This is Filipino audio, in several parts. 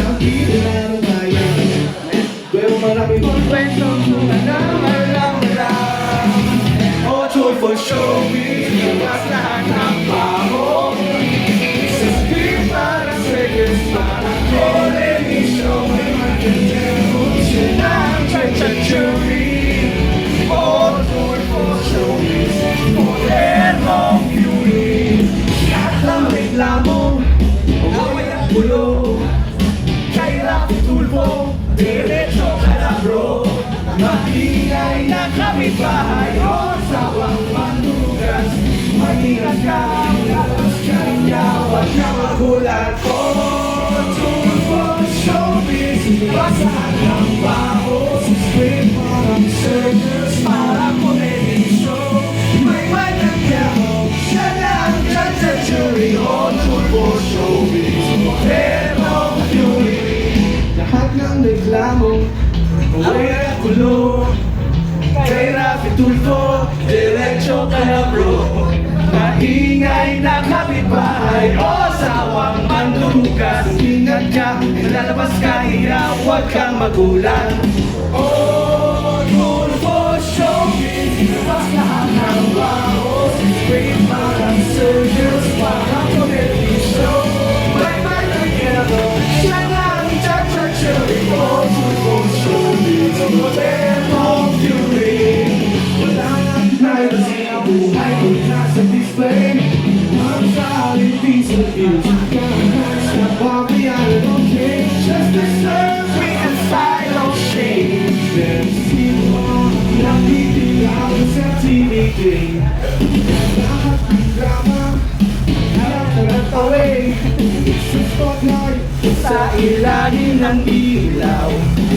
siyang pinila ng bayan. Pero marami mong kwento kung alam. Oh, joy for showbiz, iwas lahat ng baho. Sa screen parang seconds, parang television. May magkatero siya ng chachachuri. Oh, joy for showbiz, modernong beauty. Lahat ng reklamo, away ang gulo. Kay Rafi Tulfo, diretso ka na bro. Maingay na kapitbahay o sawang mandugas. Mahirap ka, labas ka rin niya, wag na magulat. Oh, Tulfo showbiz, basahan ng baho. Sa screen parang circus, parang comedy show. May magkakamo, siya lang chachachuri. Oh, Tulfo showbiz, modernong beauty. Lahat ng reklamo, away ang gulo. Kay Rafi Tulfo, diretso ka na bro. Maingay na kapitbahay o sawang mandugas. Ingat ka, lalabas ka, hirap, huwag kang magulat. Oh, Tulfo showbiz, iwas lahat ng baho. Sa screen parang circus, parang comedy show. May magkakamo, siya lang chachachuri. Oh, Tulfo showbiz, modernong beauty. Wala nang privacy ang buhay ko nasa display. Ang solid piece of music, kahit na papayaran, okay. Just deserve me inside, no shame. Then see mo, nakikilala sa TVK. Lahat ng drama, harap na natawin. Sa spotlight, sa ilalim ng ilaw.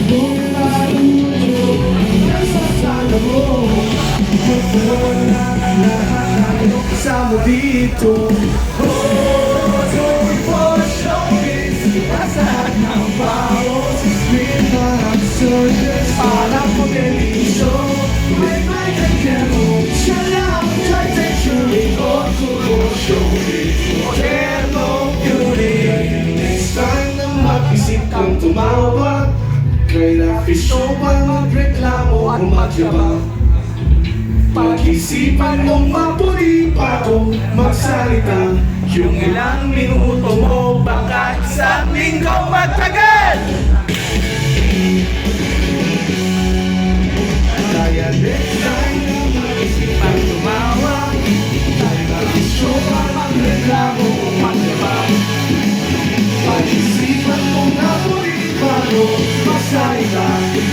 Kung maluto, nasa sana mo. Wala na lahat ng kasama dito. Oh, Tulfo showbiz, basahan ng baho. Sa screen parang circus, parang comedy show. May magkakamo, siya lang chachachuri. Oh, Tulfo showbiz, modernong beauty. Next time na mag-isip kang tumawag, kay Rafi Show pa magreklamo o magyabang. Pag-isipan mong mapuli bago magsalita. Yung ilang minuto mo baka isang linggo matagal. Kaya next time na mag-isip kang tumawag, kay Rafi Show pa magreklamo o magyabang. Pag-isipan mong mapuli bago magsalita.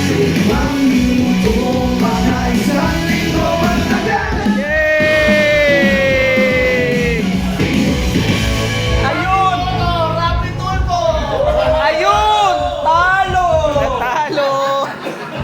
Yung ilang minuto mo baka isang linggo matagal.